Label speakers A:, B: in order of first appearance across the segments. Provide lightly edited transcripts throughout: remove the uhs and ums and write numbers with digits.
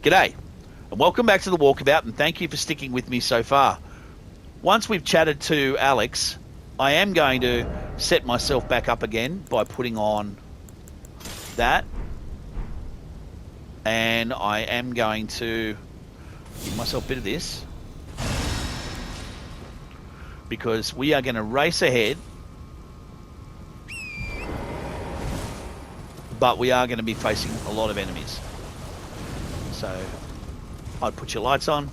A: G'day, and welcome back to the Walkabout, and thank you for sticking with me so far. Once we've chatted to Alex, I am going to set myself back up again by putting on that, and I am going to give myself a bit of this, because we are going to race ahead, but we are going to be facing a lot of enemies. So I'd put your lights on.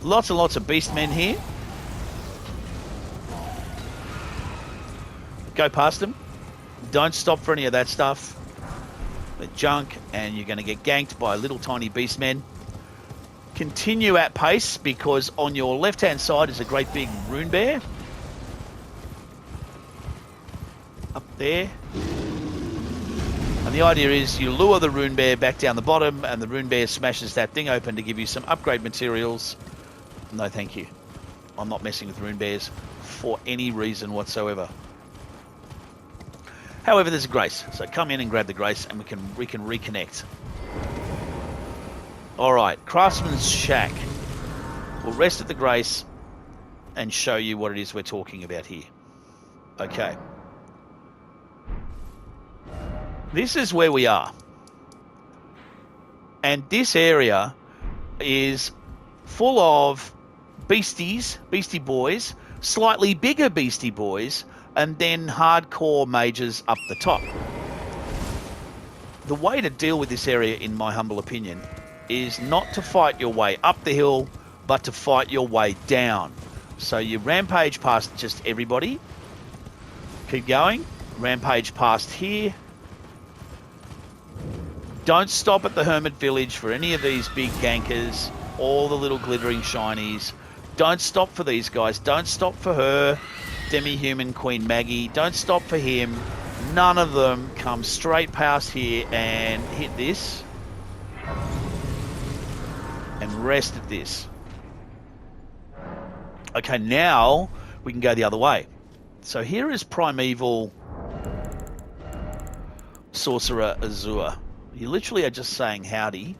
A: Lots and lots of beastmen here. Go past them. Don't stop for any of that stuff. They're junk, and you're going to get ganked by little tiny beastmen. Continue at pace, because on your left-hand side is a great big rune bear. Up there. And the idea is you lure the rune bear back down the bottom, and the rune bear smashes that thing open to give you some upgrade materials. No, thank you. I'm not messing with rune bears for any reason whatsoever. However, there's a grace, so come in and grab the grace, and we can reconnect. All right, Craftsman's Shack. We'll rest at the grace and show you what it is we're talking about here. Okay. This is where we are. And this area is full of beasties, beastie boys, slightly bigger beastie boys, and then hardcore mages up the top. The way to deal with this area, in my humble opinion, is not to fight your way up the hill, but to fight your way down. So you rampage past just everybody. Keep going. Rampage past here. Don't stop at the Hermit Village for any of these big gankers, all the little glittering shinies. Don't stop for these guys. Don't stop for her, Demi-Human Queen Maggie. Don't stop for him. None of them. Come straight past here and hit this. And rest at this. Okay, now we can go the other way. So here is Primeval Sorcerer Azur. You literally are just saying howdy,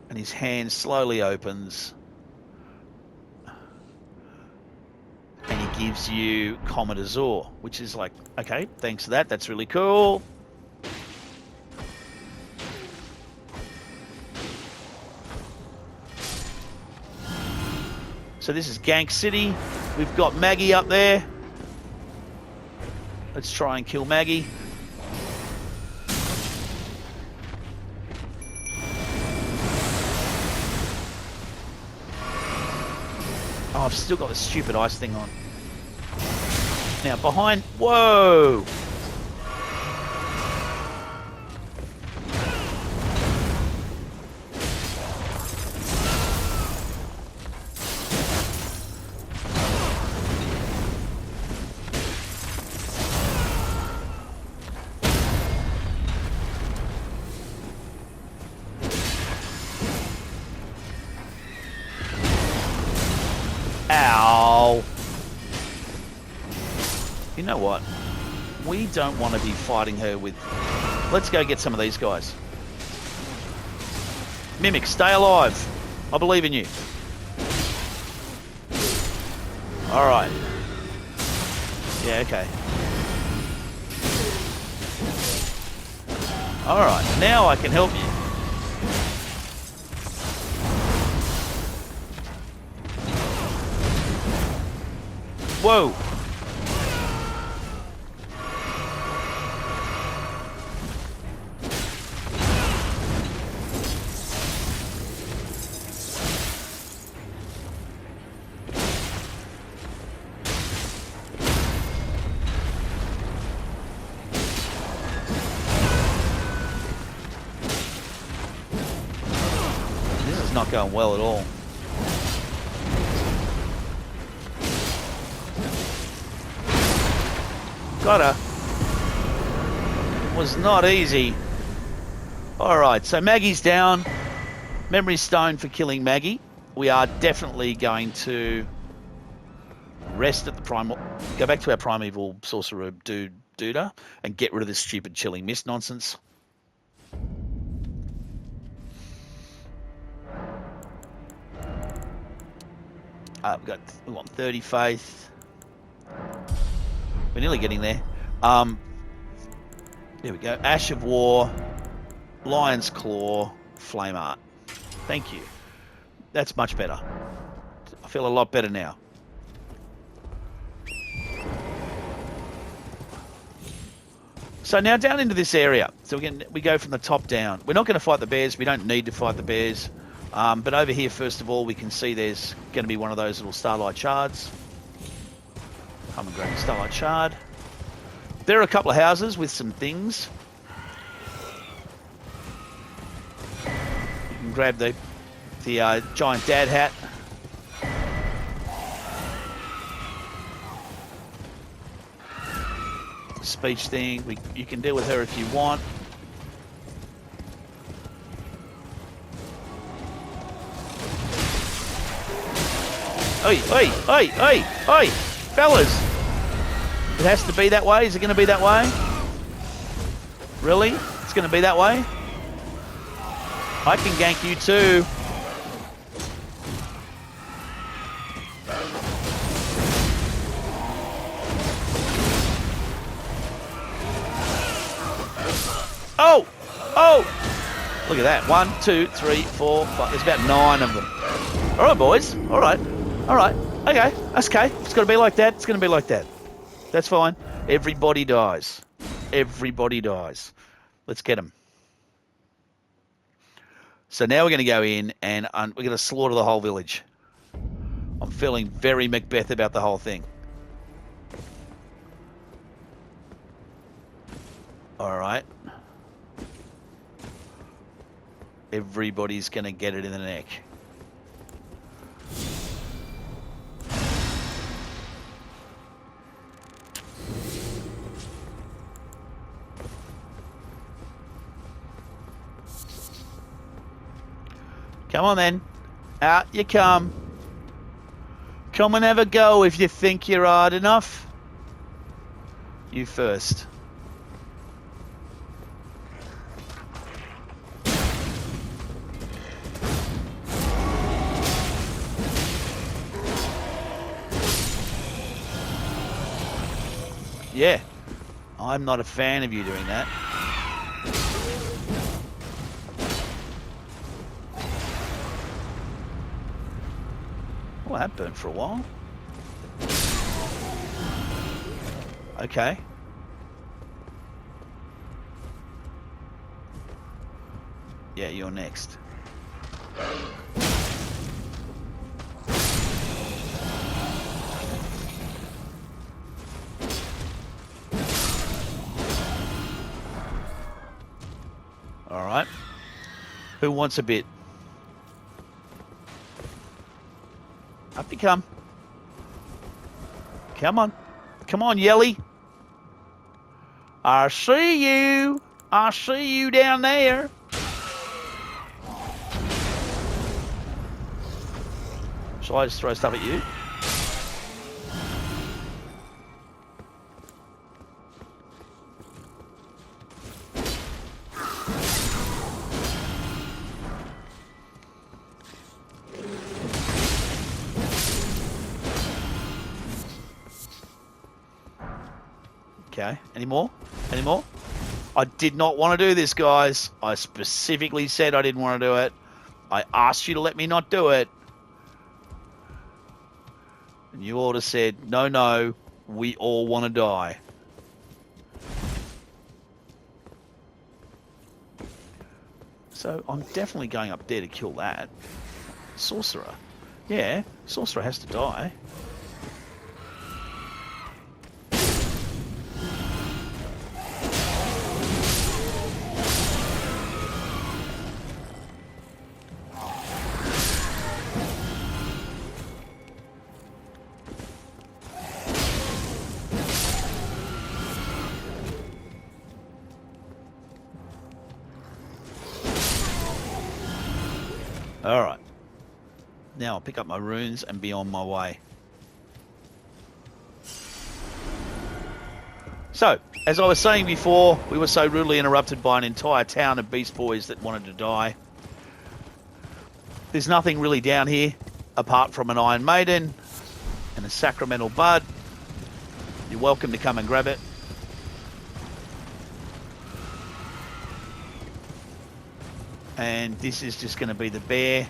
A: and his hand slowly opens, and he gives you Comet Azur, which is like, okay, thanks for that, that's really cool. So this is Gank City. We've got Maggie up there. Let's try and kill Maggie. Oh, I've still got the stupid ice thing on. Now behind... Whoa! Ow! You know what? We don't want to be fighting her with... Let's go get some of these guys. Mimic, stay alive. I believe in you. Alright. Yeah, okay. Alright, now I can help you. Whoa! This is not going well at all. Got her. Was not easy. Alright, so Maggie's down. Memory stone for killing Maggie. We are definitely going to rest at the primal... Go back to our primeval sorcerer duda and get rid of this stupid chilling mist nonsense. We want 30 faith. We're nearly getting there. There we go. Ash of War, Lion's Claw, Flame Art. Thank you. That's much better. I feel a lot better now. So now down into this area. So we go from the top down. We're not going to fight the bears. We don't need to fight the bears. But over here, first of all, we can see there's going to be one of those little starlight shards. Come and grab the starlight shard. There are a couple of houses with some things. You can grab the giant dad hat. Speech thing. You can deal with her if you want. Oi, oi, oi, oi, oi, fellas! It has to be that way. Is it going to be that way? Really? It's going to be that way? I can gank you too. Oh! Oh! Look at that. 1, 2, 3, 4, 5. There's about 9 of them. All right, boys. All right. All right. Okay. That's okay. It's got to be like that. It's going to be like that. That's fine. Everybody dies. Everybody dies. Let's get them. So now we're going to go in and we're going to slaughter the whole village. I'm feeling very Macbeth about the whole thing. All right. Everybody's going to get it in the neck. Come on then. Out you come. Come and have a go if you think you're hard enough. You first. Yeah. I'm not a fan of you doing that. Well, that burned for a while. Okay. Yeah, you're next. All right. Who wants a bit? Up you come. Come on. Come on, Yelly. I see you. I see you down there. Shall I just throw stuff at you? Okay, any more? Any more? I did not want to do this, guys. I specifically said I didn't want to do it. I asked you to let me not do it. And you all just said, no, no, we all want to die. So I'm definitely going up there to kill that. Sorcerer. Yeah, Sorcerer has to die. Alright. Now I'll pick up my runes and be on my way. So, as I was saying before, we were so rudely interrupted by an entire town of beast boys that wanted to die. There's nothing really down here. apart from an Iron Maiden and a Sacramental Bud. You're welcome to come and grab it. And this is just going to be the bear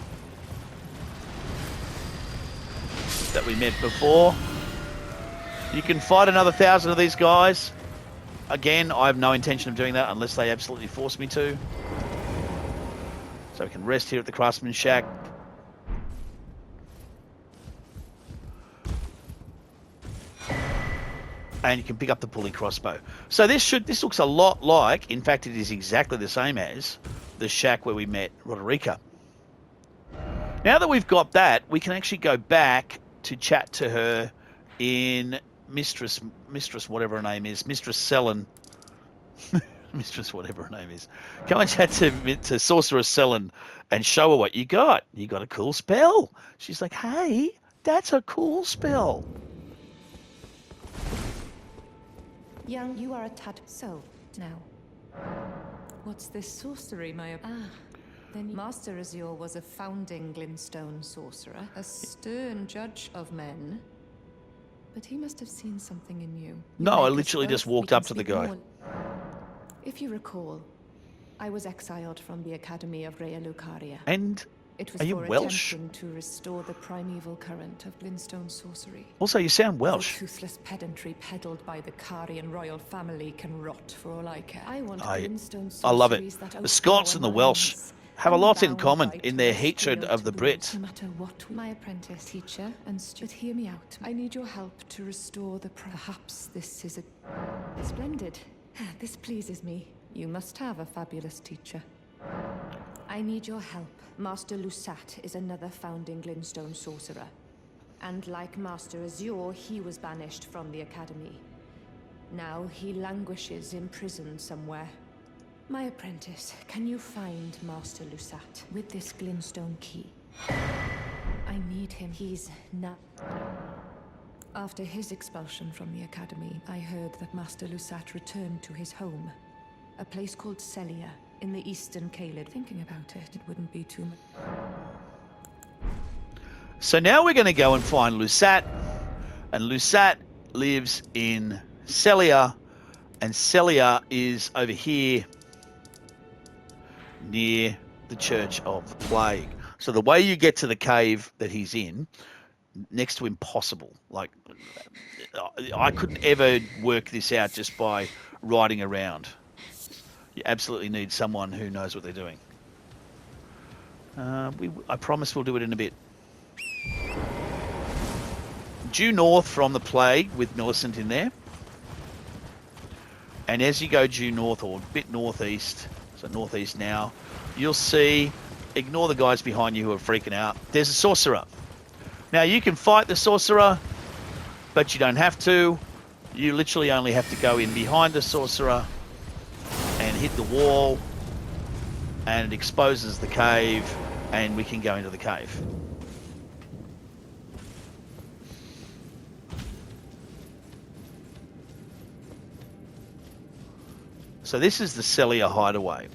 A: that we met before. You can fight another 1,000 of these guys. Again, I have no intention of doing that unless they absolutely force me to. So we can rest here at the Craftsman's Shack. And you can pick up the pulley crossbow. So this looks a lot like, in fact, it is exactly the same as the shack where we met Roderica. Now that we've got that, we can actually go back to chat to her in Mistress whatever her name is, Mistress Selen. Mistress whatever her name is. Come and chat to Sorceress Selen and show her what you got. You got a cool spell. She's like, hey, that's a cool spell.
B: Young, you are a tad. So, now.
C: What's this sorcery, my...
B: Then Master Azure was a founding glintstone sorcerer, a stern judge of men. But he must have seen something in you.
A: No, I literally just walked up to the guy.
B: If you recall, I was exiled from the Academy of Rea Lucaria.
A: And
B: it was
A: are you
B: for
A: Welsh?
B: attempting to restore the primeval current of glintstone sorcery.
A: Also, you sound Welsh.
B: The toothless pedantry peddled by the Carian royal family can rot for all I care. I want glintstone sorceries.
A: I love it. The Scots and the Welsh have a lot in common in their hatred of the Brits.
B: No matter what, my apprentice, teacher, and but hear me out. I need your help to restore the. Perhaps this is a splendid. This pleases me. You must have a fabulous teacher. I need your help. Master Lusat is another founding glintstone sorcerer, and like Master Azure, he was banished from the academy. Now he languishes in prison somewhere. My apprentice, can you find Master Lusat with this glintstone key? I need him. He's not. After his expulsion from the academy, I heard that Master Lusat returned to his home, a place called Celia in the eastern Caelid. Thinking about it wouldn't be too much.
A: So now we're going to go and find Lusat, and Lusat lives in Celia, and Celia is over here near the Church of the Plague. So the way you get to the cave that he's in, next to impossible. Like, I couldn't ever work this out just by riding around. You absolutely need someone who knows what they're doing. I promise we'll do it in a bit. Due north from the Plague with Millicent in there. And as you go due north or a bit northeast, so northeast now, you'll see, ignore the guys behind you who are freaking out, there's a sorcerer. Now you can fight the sorcerer, but you don't have to. You literally only have to go in behind the sorcerer and hit the wall, and it exposes the cave, and we can go into the cave. So this is the Celia hideaway.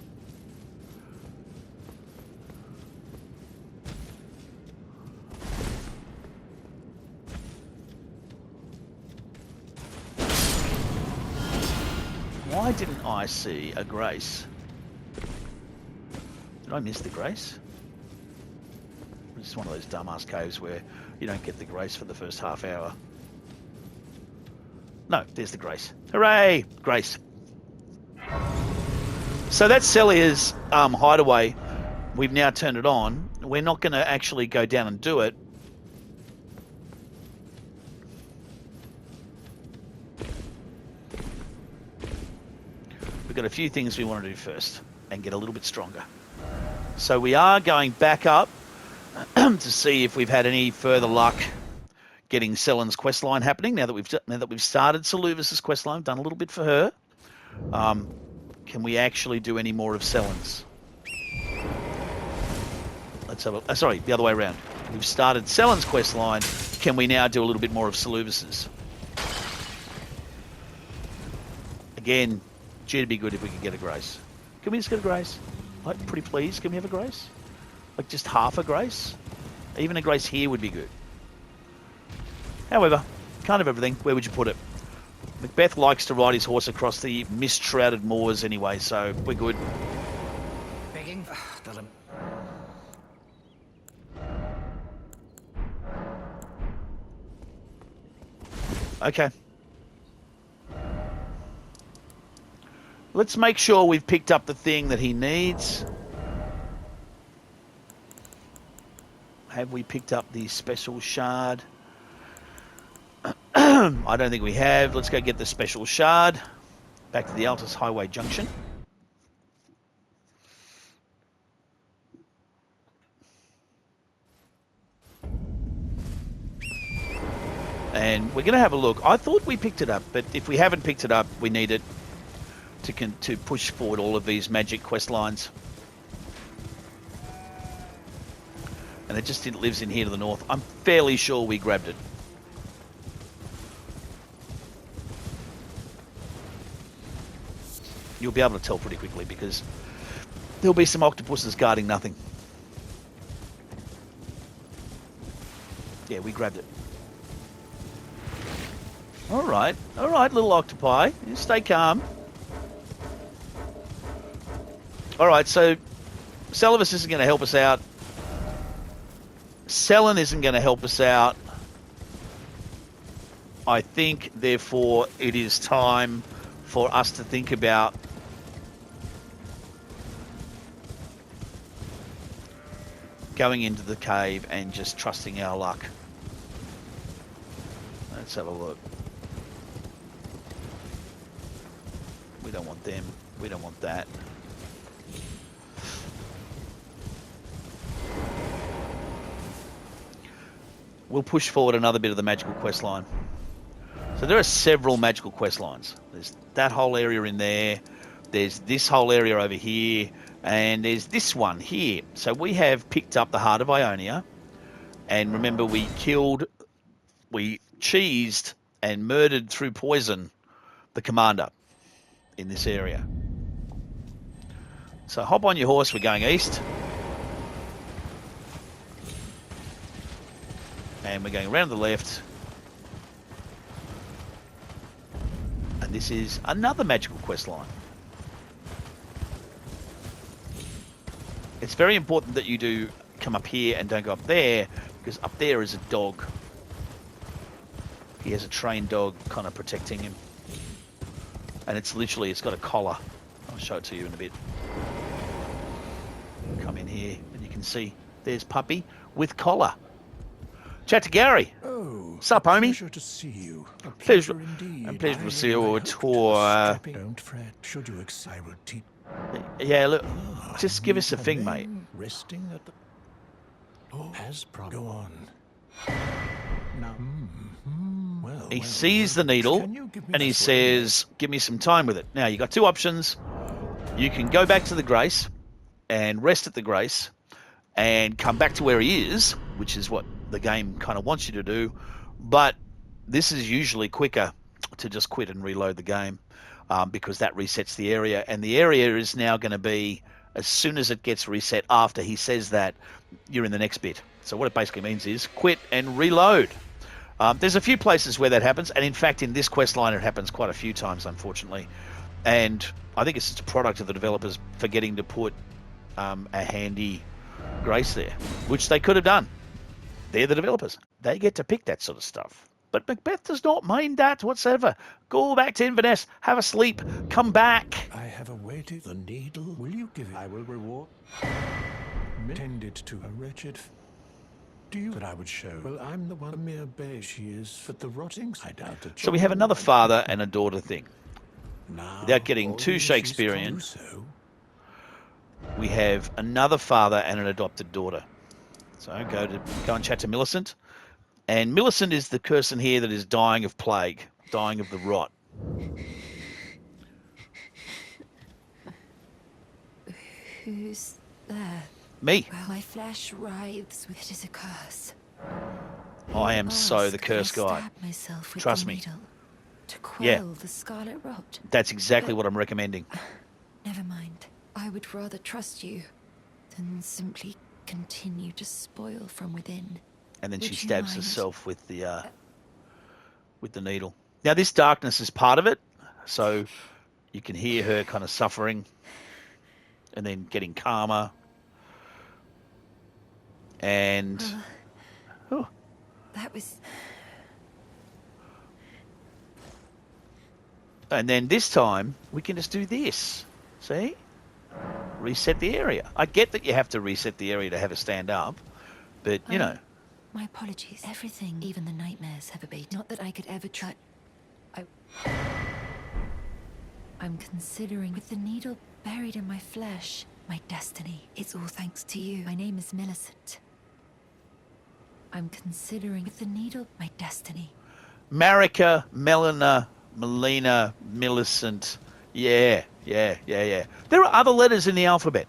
A: Why didn't I see a grace? Did I miss the grace? It's just one of those dumbass caves where you don't get the grace for the first half hour. No, there's the grace. Hooray! Grace. So that's Celia's hideaway. We've now turned it on. We're not going to actually go down and do it. We've got a few things we want to do first and get a little bit stronger. So we are going back up to see if we've had any further luck getting Selen's questline happening. Now that we've started Saluvis's questline, done a little bit for her. Can we actually do any more of Selen's? Let's have a... sorry, the other way around. We've started Selen's questline. Can we now do a little bit more of Saluvis's? Again, it'd be good if we could get a grace. Can we just get a grace? Like, pretty please, can we have a grace? Like, just half a grace? Even a grace here would be good. However, can't have everything. Where would you put it? Macbeth likes to ride his horse across the mist-shrouded moors anyway, so we're good.
D: Begging? Doesn't.
A: Okay. Let's make sure we've picked up the thing that he needs. Have we picked up the special shard? I don't think we have. Let's go get the special shard. Back to the Altus Highway Junction. And we're going to have a look. I thought we picked it up, but if we haven't picked it up, we need it to push forward all of these magic quest lines. And it just lives in here to the north. I'm fairly sure we grabbed it. You'll be able to tell pretty quickly because there'll be some octopuses guarding nothing. Yeah, we grabbed it. All right, little octopi. You stay calm. All right, so Celavus isn't going to help us out. Selen isn't going to help us out. I think, therefore, it is time for us to think about going into the cave and just trusting our luck. Let's have a look. We don't want them. We don't want that. We'll push forward another bit of the magical quest line. So there are several magical quest lines. There's that whole area in there. There's this whole area over here. And there's this one here. So we have picked up the Heart of Ionia. And remember, we cheesed and murdered through poison the commander in this area. So hop on your horse. We're going east. And we're going around the left. And this is another magical quest line. It's very important that you do come up here and don't go up there, because up there is a dog. He has a trained dog kind of protecting him. And it's got a collar. I'll show it to you in a bit. Come in here and you can see there's Puppy with collar. Chat to Gary.
E: Oh,
A: sup, homie?
E: Pleasure to see you. A
A: Pleasure
E: indeed.
A: and pleasure to
E: I
A: see you
E: hope
A: on tour.
E: Don't fret. Should you I will teach.
A: Yeah, look, just give us a thing, mate.
E: Resting at the. Oh, as go on. Now, well,
A: He sees the needle and he says, "Give me some time with it." Now you got two options. You can go back to the Grace and rest at the Grace and come back to where he is, which is what the game kind of wants you to do. But this is usually quicker to just quit and reload the game, because that resets the area. And the area is now going to be, as soon as it gets reset after he says that, you're in the next bit. So what it basically means is quit and reload. There's a few places where that happens. And in fact, in this quest line, it happens quite a few times, unfortunately. And I think it's just a product of the developers forgetting to put a handy Grace there, which they could have done. They're the developers. They get to pick that sort of stuff. But Macbeth does not mind that whatsoever. Go back to Inverness, have a sleep, come back.
E: I have awaited the needle. Will you give it? I will reward. Tended to a wretched. Do you? That I would show. Well, I'm the one. A mere babe she is. But the rottings, I doubt it.
A: So we have another father and a daughter thing.
E: Now,
A: Without getting too Shakespearean, we have another father and an adopted daughter. So go and chat to Millicent. And Millicent is the person here that is dying of plague, dying of the rot.
B: Who's there?
A: Me.
B: Well, my flesh writhes with it is a curse.
A: I am so the curse
B: I
A: guy.
B: stab myself with
A: Trust
B: the
A: me.
B: needle to quell the scarlet rot.
A: That's exactly what I'm recommending.
B: Never mind. I would rather trust you than simply
F: continue to spoil from within.
A: And then she
F: Would you
A: stabs
F: mind?
A: herself with the needle. Now this darkness is part of it, so you can hear her kind of suffering and then getting calmer. And oh,
F: That was...
A: and then this time we can just do this. See? Reset the area. I get that you have to reset the area to have a stand up, but you know.
F: My apologies. Everything, even the nightmares, have abated. Not that I could ever try... I'm considering, with the needle buried in my flesh, my destiny. It's all thanks to you. My name is Millicent. I'm considering, with the needle, my destiny.
A: Marika, Melina, Millicent. Yeah. There are other letters in the alphabet.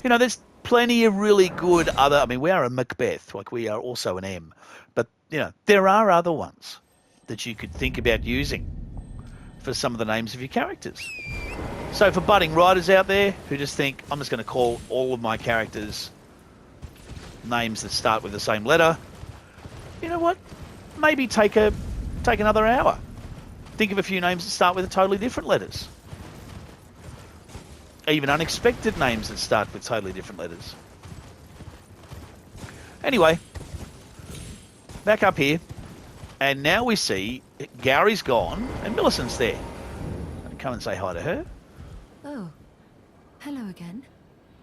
A: You know, there's plenty of really good other... I mean, we are a Macbeth, like we are also an M. But, you know, there are other ones that you could think about using for some of the names of your characters. So for budding writers out there who just think, I'm just going to call all of my characters names that start with the same letter, you know what? Maybe take another hour. Think of a few names that start with totally different letters. Even unexpected names that start with totally different letters. Anyway, back up here. And now we see Gary's gone and Millicent's there. Come and say hi to her.
F: Oh, hello again.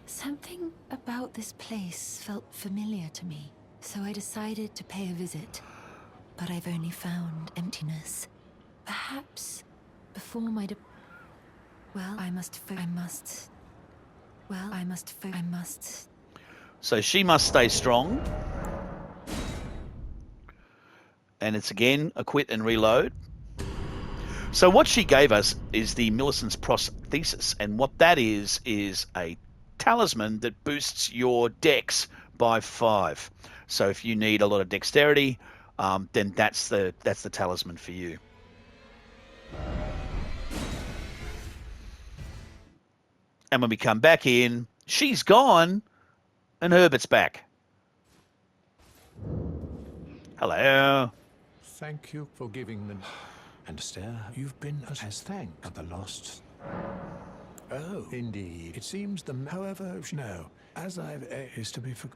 F: Something about this place felt familiar to me, so I decided to pay a visit. But I've only found emptiness. Perhaps before my
A: So she must stay strong. And it's again a quit and reload. So what she gave us is the Millicent's prosthesis. And what that is a talisman that boosts your dex by 5. So if you need a lot of dexterity, then that's the talisman for you. And when we come back in, she's gone and Herbert's back. Hello.
E: Thank you for giving them. And Esther, you've been as thanks for the lost. Oh, indeed. It seems however, no, as I've is to be for.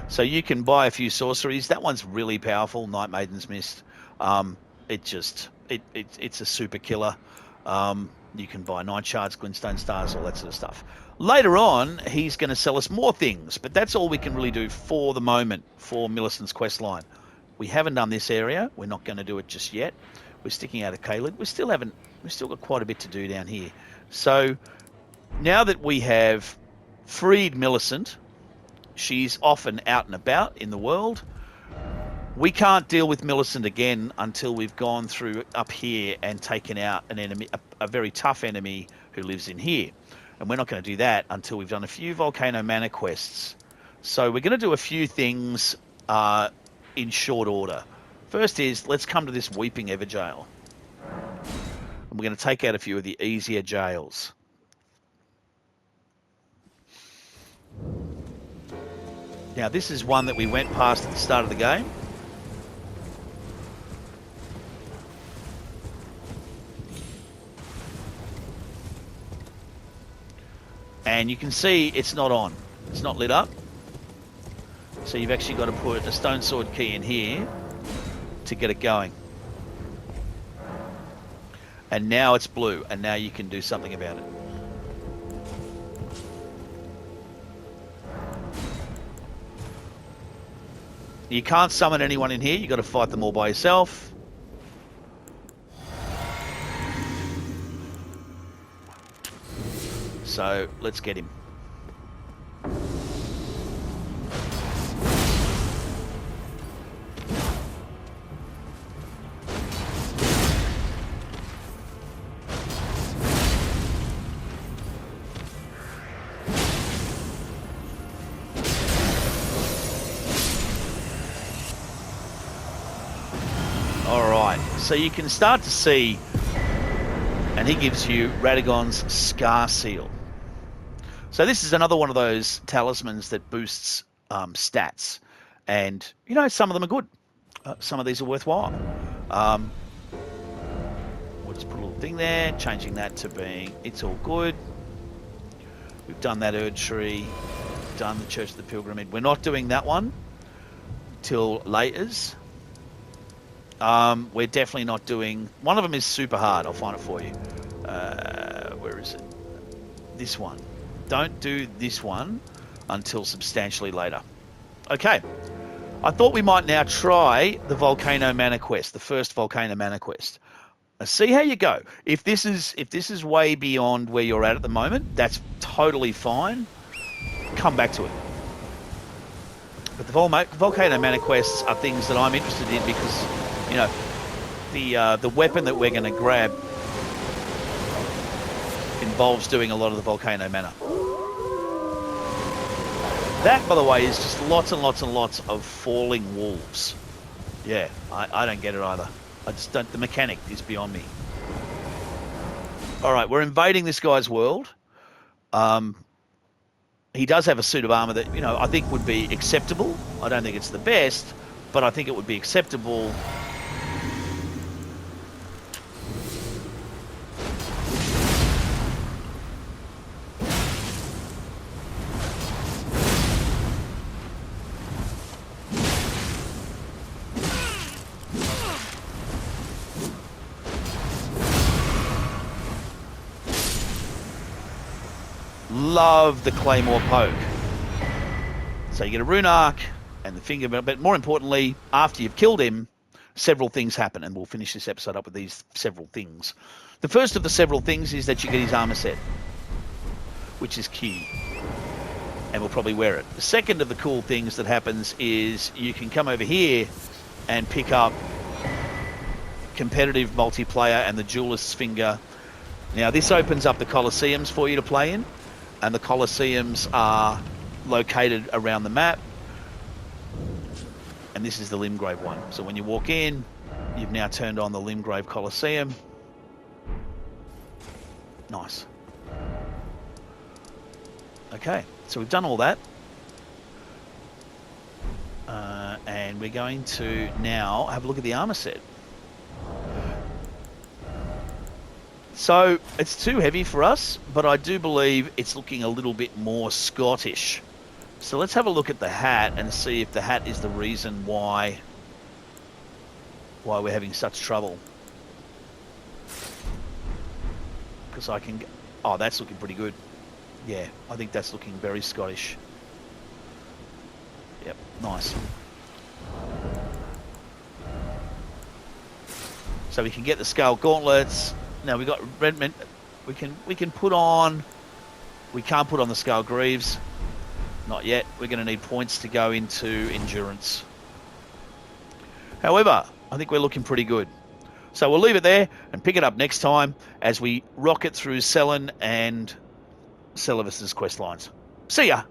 A: So you can buy a few sorceries. That one's really powerful. Night Maiden's Mist. It's a super killer. You can buy Night Shards, Glintstone Stars, all that sort of stuff. Later on, he's going to sell us more things, but that's all we can really do for the moment for Millicent's quest line. We haven't done this area. We're not going to do it just yet. We're sticking out of Caelid. We've still got quite a bit to do down here. So now that we have freed Millicent, she's often out and about in the world. We can't deal with Millicent again until we've gone through up here and taken out an enemy, a very tough enemy who lives in here. And we're not going to do that until we've done a few Volcano Manor quests. So we're going to do a few things in short order. First is, let's come to this Weeping Ever jail. And we're going to take out a few of the easier jails. Now, this is one that we went past at the start of the game. And you can see it's not on. It's not lit up. So you've actually got to put a stone sword key in here to get it going. And now it's blue, and now you can do something about it. You can't summon anyone in here. You've got to fight them all by yourself. So let's get him. All right, so you can start to see, and he gives you Radagon's Scar Seal. So this is another one of those talismans that boosts stats. And, you know, some of them are good. Some of these are worthwhile. We'll just put a little thing there, changing that to being it's all good. We've done that Erdtree, done the Church of the Pilgrimage. We're not doing that one till laters. We're definitely not doing... One of them is super hard. I'll find it for you. Where is it? This one. Don't do this one until substantially later. Okay. I thought we might now try the Volcano Mana quest, the first Volcano Mana quest. See how you go. If this is way beyond where you're at the moment, that's totally fine. Come back to it. But the Volcano Mana quests are things that I'm interested in because, you know, the weapon that we're going to grab involves doing a lot of the Volcano Mana. That, by the way, is just lots and lots and lots of falling wolves. Yeah, I don't get it either. I just don't... The mechanic is beyond me. All right, we're invading this guy's world. He does have a suit of armor that, you know, I think would be acceptable. I don't think it's the best, but I think it would be acceptable. Love the Claymore poke. So you get a rune arc and the finger, but more importantly, after you've killed him, several things happen, and we'll finish this episode up with these several things. The first of the several things is that you get his armor set, which is key, and we'll probably wear it. The second of the cool things that happens is you can come over here and pick up competitive multiplayer and the Duelist's Finger. Now, this opens up the Colosseums for you to play in, and the Colosseums are located around the map. And this is the Limgrave one. So when you walk in, you've now turned on the Limgrave Colosseum. Nice. Okay, so we've done all that. And we're going to now have a look at the armor set. So it's too heavy for us, but I do believe it's looking a little bit more Scottish. So let's have a look at the hat and see if the hat is the reason why we're having such trouble. Because I can... Oh, that's looking pretty good. Yeah, I think that's looking very Scottish. Yep, nice. So we can get the Skull Gauntlets. Now we got Redmond. We can put on. We can't put on the Skull Greaves. Not yet. We're going to need points to go into endurance. However, I think we're looking pretty good. So we'll leave it there and pick it up next time as we rocket through Selen and Celavis's quest lines. See ya.